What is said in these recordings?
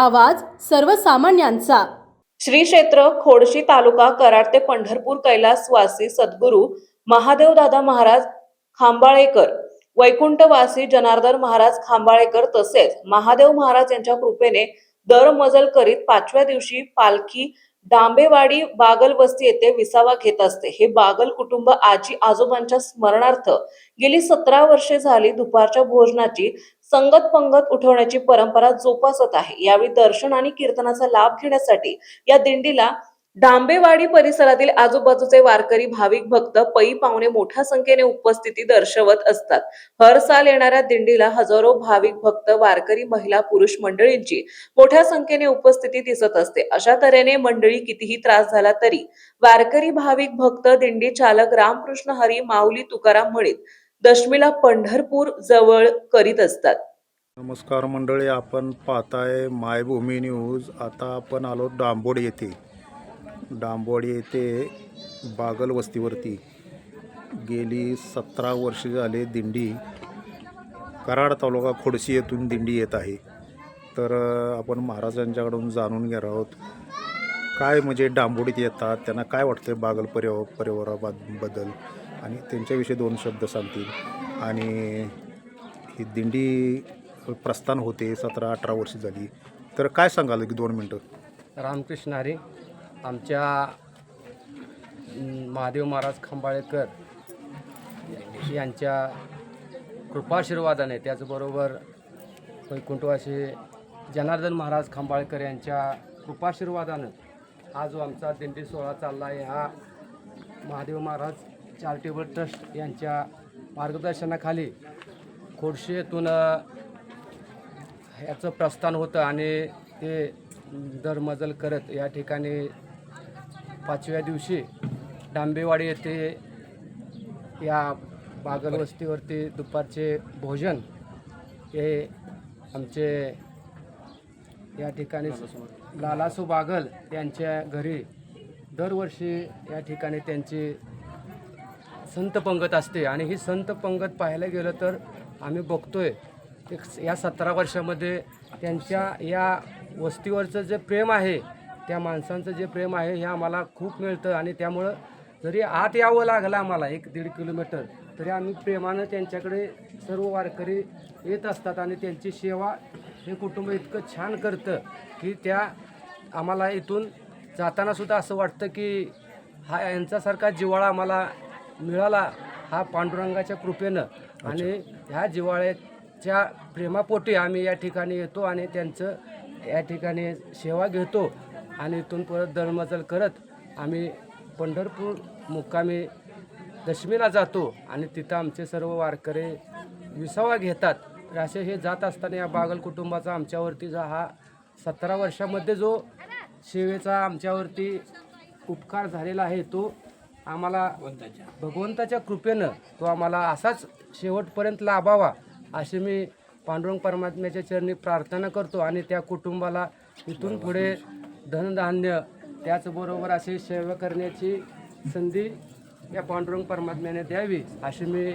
आवाज सर्वसामान्यांचा। श्री क्षेत्र खोडशी तालुका कराड ते पंढरपूर कैलासवासी सद्गुरू महादेवदादा महाराज खांबाळेकर, वैकुंठवासी जनार्दन महाराज खांबाळेकर तसेच महादेव महाराज यांच्या कृपेने दर मजल करीत 5व्या दिवशी पालखी डांबेवाडी बागल वस्ती येथे विसावा घेत असते। हे बागल कुटुंब आजी आजोबांच्या स्मरणार्थ गेली 17 वर्षे झाली दुपारच्या भोजनाची संगत पंगत उठवण्याची परंपरा जोपासत आहे। यावेळी दर्शन आणि कीर्तनाचा लाभ घेण्यासाठी या दिंडीला डांबेवाडी परिसरातील आजूबाजूचे वारकरी भाविक भक्त पै पाहुणे मोठ्या संख्येने उपस्थिती दर्शवत असतात। हर साल येणाऱ्या दिंडीला हजारो भाविक भक्त वारकरी महिला पुरुष मंडळींची मोठ्या संख्येने उपस्थिती दिसत असते। अशा तऱ्हेने मंडळी कितीही त्रास झाला तरी वारकरी भाविक भक्त दिंडी चालक रामकृष्ण हरी माऊली तुकाराम म्हणीत दशमीला पंढरपूर जवळ करीत असतात। नमस्कार मंडळी, आपण पाहताय मायभूमी न्यूज। आता आपण आलो डांबोडी येथे। डांबोडी येथे बागल वस्तीवरती गेली 17 वर्षे झाले दिंडी कराड तालुका खोडशी येथून दिंडी येत आहे। तर आपण महाराजांच्याकडून जाणून घेणार आहोत काय म्हणजे डांबोडीत येतात, त्यांना काय वाटतं बागल परिवाराबद्दल आणि त्यांच्याविषयी 2 शब्द सांगतील। आणि ही दिंडी प्रस्थान होते 17-18 वर्ष झाली, तर काय सांगाल की 2 मिनटं। रामकृष्ण हरी, आमच्या महादेव महाराज खांबाळेकर यांच्या कृपाशीर्वादाने, त्याचबरोबर वैकुंठवासी जनार्दन महाराज खांबाळेकर यांच्या कृपाशीर्वादानं हा जो आमचा दिंडी सोहळा चालला आहे, हा महादेव महाराज चॅरिटेबल ट्रस्ट यांच्या मार्गदर्शनाखाली खोडशी येथून याचं प्रस्थान होतं आणि ते दरमजल करत या ठिकाणी 5व्या दिवशी डांबेवाडी येथे या बागल वस्तीवरती दुपारचे भोजन हे आमचे या ठिकाणी लालासू बागल यांच्या घरी दरवर्षी या ठिकाणी त्यांची संत पंगत असते। आणि ही संत पंगत पाहायला गेलं तर आम्ही बघतोय या 17 वर्षामध्ये त्यांच्या या वस्तीवरचं जे प्रेम आहे, त्या माणसांचं जे प्रेम आहे हे आम्हाला खूप मिळतं। आणि त्यामुळं जरी आत यावं लागलं आम्हाला 1-1.5 किलोमीटर, तरी आम्ही प्रेमानं त्यांच्याकडे सर्व वारकरी येत असतात। आणि त्यांची सेवा हे कुटुंब इतकं छान करतं की त्या आम्हाला इथून जातानासुद्धा असं वाटतं की हा यांच्यासारखा जिव्हाळा आम्हाला मिळाला हा पांडुरंगाच्या कृपेनं। आणि ह्या जिव्हाळ्याच्या प्रेमापोटी आम्ही या ठिकाणी येतो आणि त्यांचं या ठिकाणी सेवा घेतो। आणि इथून परत दळमजल करत आम्ही पंढरपूर मुक्कामी दशमीला जातो आणि तिथं आमचे सर्व वारकरी विसावा घेतात। असे हे जात असताना या बागल कुटुंबाचा आमच्यावरती हा 17 वर्षामध्ये जो सेवेचा आमच्यावरती उपकार झालेला आहे, तो आम्हाला भगवंताच्या कृपेनं तो आम्हाला असाच शेवटपर्यंत लाभावा अशी मी पांडुरंग परमात्म्याच्या चरणी प्रार्थना करतो। आणि त्या कुटुंबाला इथून पुढे धनधान्य त्याचबरोबर अशी सेवा करण्याची संधी या पांडुरंग परमात्म्याने द्यावी अशी मी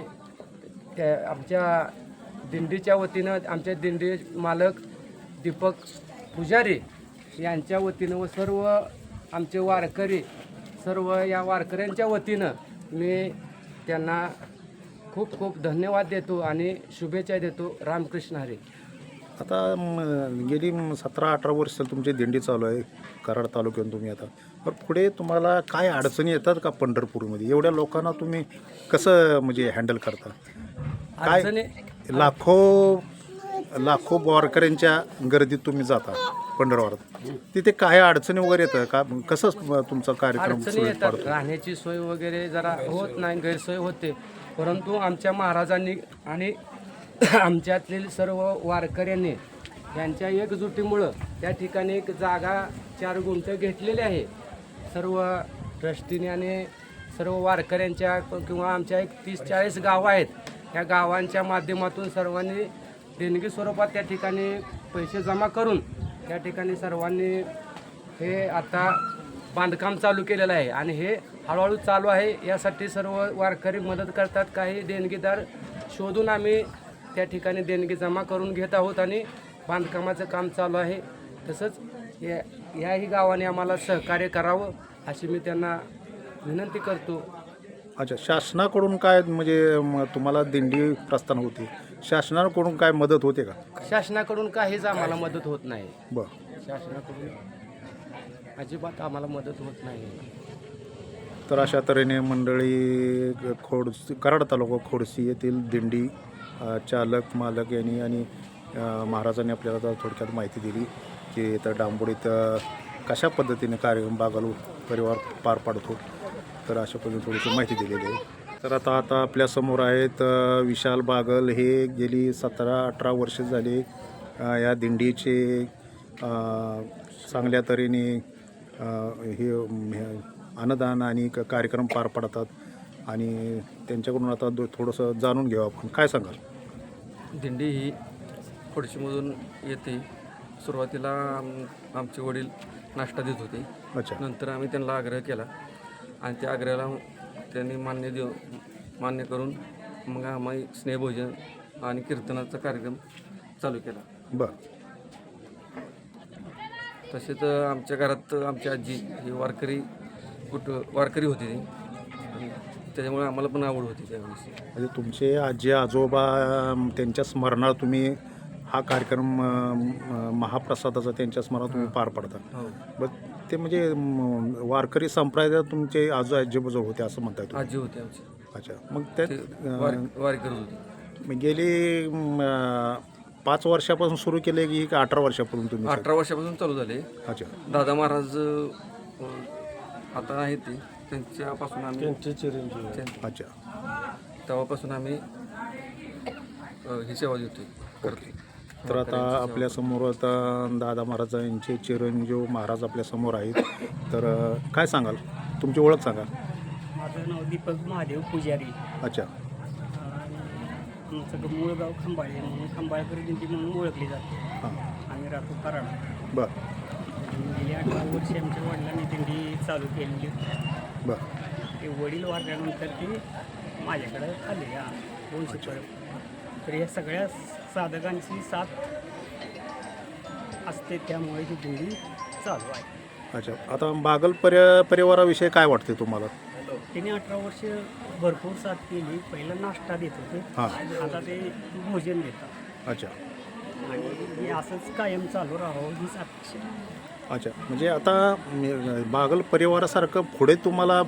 आमच्या दिंडीच्या वतीनं, आमचे दिंडी मालक दीपक पुजारी यांच्या वतीनं व सर्व आमचे वारकरी सर्व या वारकऱ्यांच्या वतीनं मी त्यांना खूप खूप धन्यवाद देतो आणि शुभेच्छा देतो। रामकृष्ण हरी। आता गेली 17-18 वर्ष तुमची दिंडी चालू आहे कराड तालुक्यातून तुम्ही आता, पण पुढे तुम्हाला काय अडचणी येतात का पंढरपूरमध्ये? एवढ्या लोकांना तुम्ही कसं म्हणजे हँडल करता? काय लाखो वारकऱ्यांच्या गर्दीत तुम्ही जाता पंढरवारात, तिथे काय अडचणी वगैरे येतं का? कसं तुमचा कार्यक्रम अडचणी येतात, राहण्याची सोय वगैरे जरा होत नाही, गैरसोय होते। परंतु आमच्या महाराजांनी आणि आमच्यातील सर्व वारकऱ्यांनी यांच्या एकजुटीमुळं त्या ठिकाणी एक जागा 4 गुंठ घेतलेली आहे। सर्व ट्रस्टीने आणि सर्व वारकऱ्यांच्या किंवा आमच्या एक 30-40 गावं आहेत, या गावांच्या माध्यमातून सर्वांनी देणगी स्वरूपात त्या ठिकाणी पैसे जमा करून त्या ठिकाणी सर्वांनी हे आता बांधकाम चालू केलेलं आहे आणि हे हळूहळू चालू आहे। यासाठी सर्व वारकरी मदत करतात, काही देणगीदार शोधून आम्ही त्या ठिकाणी देणगी जमा करून घेत आहोत आणि बांधकामाचं काम चालू आहे। तसंच याही गावाने आम्हाला सहकार्य करावं अशी मी त्यांना विनंती करतो. अच्छा, शासनाकडून काय म्हणजे तुम्हाला दिंडी प्रस्थान होती, शासनाकडून काय मदत होते का? शासनाकडून काहीच आम्हाला मदत होत नाही. बरं. शासनाकडून अजिबात आम्हाला मदत होत नाही. तर अशा तऱ्हेने मंडळी कराड तालुका खोडसी येथील दिंडी चालक मालक यांनी आणि महाराजांनी आपल्याला आता थोडक्यात माहिती दिली की इथं डांबोडीत कशा पद्धतीने कार्यक्रम बागल परिवार पार पाडतो. तर अशा पद्धतीने थोडीशी माहिती दिलेली आहे. तर आता आपल्यासमोर आहेत विशाल बागल. हे गेली 17-18 वर्ष झाली या दिंडीचे चांगल्या तऱ्हेने हे अन्नदान आणि कार्यक्रम पार पाडतात आणि त्यांच्याकडून आता थोडंसं जाणून घेऊ आपण. काय सांगाल? दिंडी ही खोडशीमधून येते. सुरुवातीला आमचे वडील नाश्ता देत होते. अच्छा. नंतर आम्ही त्यांना आग्रह केला आणि त्या आग्रहाला त्यांनी मान्य करून मग आम्ही स्नेहभोजन आणि कीर्तनाचा कार्यक्रम चालू केला. बरं. तसेच आमच्या घरात आमची आजी ही वारकरी होती ती, त्याच्यामुळे आम्हाला पण आवड होती त्यावेळेस. म्हणजे तुमचे आजी आजोबा त्यांच्या स्मरणात तुम्ही हा कार्यक्रम महाप्रसादाचा त्यांच्या स्मरणात तुम्ही पार पाडता. हो. बरं, ते म्हणजे वारकरी संप्रदायात तुमचे आजी होते असं म्हणताय तुम्ही? आजी होती आमची. अच्छा. मग ते वारी करत होती. गेली 5 वर्षापासून सुरू केले की 18 वर्षापासून तुम्ही? 18 वर्षापासून चालू झाले. अच्छा. दादा महाराज आता आहेत ते, त्यांच्यापासून आम्ही अच्छा. तेव्हापासून आम्ही ही सेवा देतोय करतो. तर आता आपल्यासमोर आता दादा महाराजांचे चिरंजीव महाराज आपल्यासमोर आहेत. तर काय सांगाल, तुमची ओळख सांगा. माझं नाव दीपक महादेव पुजारी. अच्छा. आमचं मूळ गाव खंबाळे म्हणून खंबाळकर दिंडी म्हणून ओळखली जाते. हां. आम्ही राहतो कराड. बरं. गेली 18 वर्षे आमच्या वडिलांनी दिंडी चालू केलेली. बरं. ते वडील वारल्यानंतर ते माझ्याकडे आले 200 पर्यंत. तर या सगळ्या साधकांची साथ असते, त्यामुळे ही दिंडी चालू आहे. अच्छा. आता बागल परिवाराविषयी काय वाटते तुम्हाला? तिने 18 वर्ष भरपूर साथ केली. पहिला नाश्ता देत होते, हां. आता ते भोजन देतात अच्छा. आणि हे असंच कायम चालू राहावं हीच अपेक्षा. अच्छा. म्हणजे आता बागल परिवारासारखं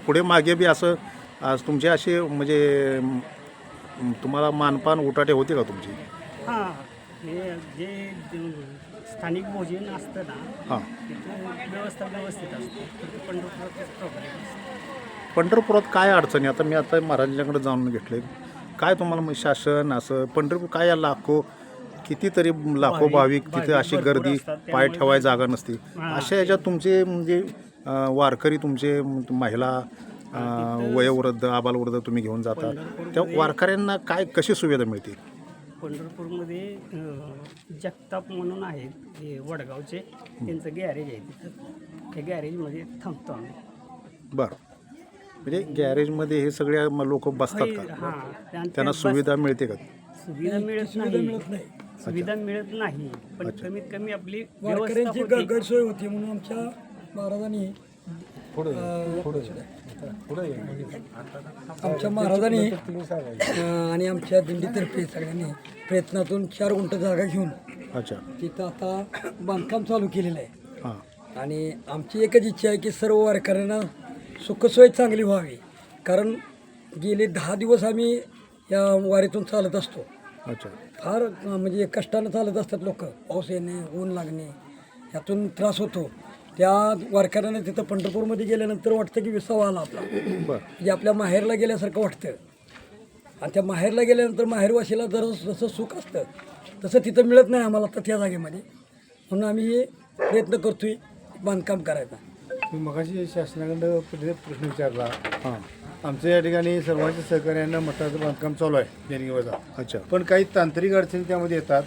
पुढे मागे बी असं आज तुमचे असे म्हणजे तुम्हाला मानपान उठाटे होते का तुमची? हां, हे जे स्थानिक भोजन असतं ना, हां. तिथं व्यवस्था व्यवस्थित असते. पंढरपुरातच प्रॉब्लेम असतो. पंढरपुरात काय अडचणी? आता मी महाराजांच्याकडे जाणून घेतले, काय तुम्हाला मग शासन असं पंढरपूर काय कितीतरी लाखो भाविक तिथे अशी गर्दी, पाय ठेवायला जागा नसते. अशा ह्याच्यात तुमचे म्हणजे वारकरी तुमचे महिला वयोवृद्ध आबालवृद्ध तुम्ही घेऊन जाता, त्या वारकऱ्यांना काय कशी सुविधा मिळते? पंढरपूरमध्ये जगताप म्हणून आहेत हे वडगावचे, त्यांचं गॅरेज आहे तिथं. त्या गॅरेजमध्ये थांबतो आम्ही. बरं. म्हणजे गॅरेजमध्ये हे सगळे लोक बसतात का? हां. त्यांना सुविधा मिळते का? सुविधा मिळत नाही. सुविधा मिळत नाही, पण कमीत कमी आपली वारकऱ्यांची गैरसोय होती म्हणून आमच्या महाराजांनी आणि आमच्या दिंडीतर्फे सगळ्यांनी प्रयत्नातून 4 गुंठ जागा घेऊन अच्छा. तिथं आता बांधकाम चालू केलेलं आहे. हां. आणि आमची एकच इच्छा आहे की सर्व वारकऱ्यांना सुखसोय चांगली व्हावी. कारण गेले 10 दिवस आम्ही या वारीतून चालत असतो. अच्छा. फार म्हणजे कष्टानं चालत असतात लोक. पाऊस येणे, ऊन लागणे यातून त्रास होतो. त्या वारकऱ्यांना तिथं पंढरपूरमध्ये गेल्यानंतर वाटतं की विसावा आला आपला, बरं. म्हणजे आपल्या माहेरला गेल्यासारखं वाटतं. आणि त्या माहेरला गेल्यानंतर माहेरवाशीला जसं सुख असतं तसं तिथं मिळत नाही आम्हाला तर त्या जागेमध्ये. म्हणून आम्ही हे प्रयत्न करतोय बांधकाम करायचा. मी मगाशी शासनाकडं प्रश्न विचारला. हां. आमच्या या ठिकाणी सर्वांच्या सहकार्यानं मठाचं बांधकाम चालू आहे देणगीवजा. अच्छा. पण काही तांत्रिक अडचणी त्यामध्ये येतात.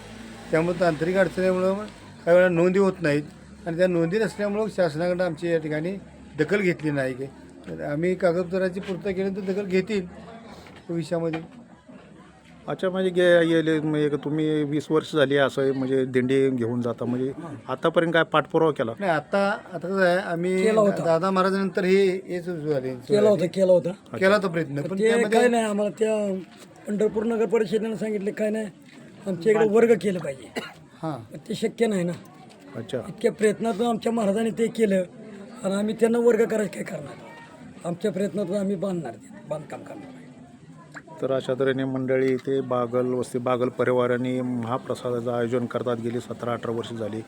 त्यामुळे तांत्रिक अडचणीमुळं काही वेळा नोंदी होत नाहीत आणि त्या नोंदी नसल्यामुळं शासनाकडं आमची या ठिकाणी दखल घेतली नाही की. तर आम्ही कागदपत्राची पूर्तता केल्यानंतर दखल घेतील विषयामध्ये. अच्छा म्हणजे गेले म्हणजे तुम्ही 20 वर्ष झाली असं म्हणजे दिंडी घेऊन जाता म्हणजे आतापर्यंत काय पाठपुरावा केला? नाही आता कसं आहे आम्ही केला होता. दादा महाराजांनंतर हे सुरू झाले केला होता केला होता प्रयत्न पण ते त्यामध्ये काय नाही आम्हाला त्या पंढरपूर नगर परिषदेनं सांगितले काय नाही आमच्या इकडे वर्ग केलं पाहिजे. हां पण ते शक्य नाही ना. अच्छा. इतक्या प्रयत्नातून आमच्या महाराजांनी ते केलं आणि आम्ही त्यांना वर्ग करायचं काय करणार. आमच्या प्रयत्नातून आम्ही बांधकाम करणार. तर अशा तऱ्हेने मंडळी इथे बागल परिवाराने महाप्रसादाचं आयोजन करतात गेली 17-18 वर्ष झाली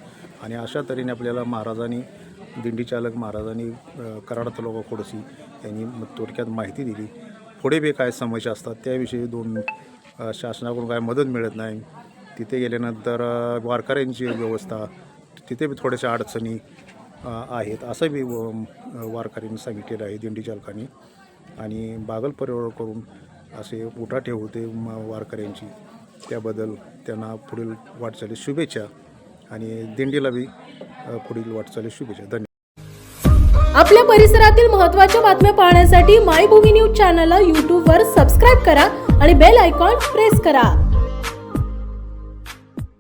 आणि अशा तऱ्हेने आपल्याला महाराजांनी दिंडीचालक महाराजांनी कराड तालुका खोडसी यांनी थोडक्यात माहिती दिली. पुढे बी काय समस्या असतात त्याविषयी शासनाकडून काय मदत मिळत नाही. तिथे गेल्यानंतर वारकऱ्यांची व्यवस्था तिथे बी थोड्याशा अडचणी आहेत असं बी वारकऱ्यांनी सांगितलेलं आहे दिंडी चालकांनी. आणि बागल परिवाराकडून असे उठाठेव होते वारकऱ्यांची त्याबद्दल त्यांना पुढील वाटचालीस शुभेच्छा आणि दिंडीला बी पुढील वाटचालीस शुभेच्छा. धन्यवाद. आपल्या परिसरातील महत्त्वाच्या बातम्या पाहण्यासाठी मायभूमी न्यूज चॅनलला यूट्यूबवर सबस्क्राईब करा आणि बेल आयकॉन प्रेस करा.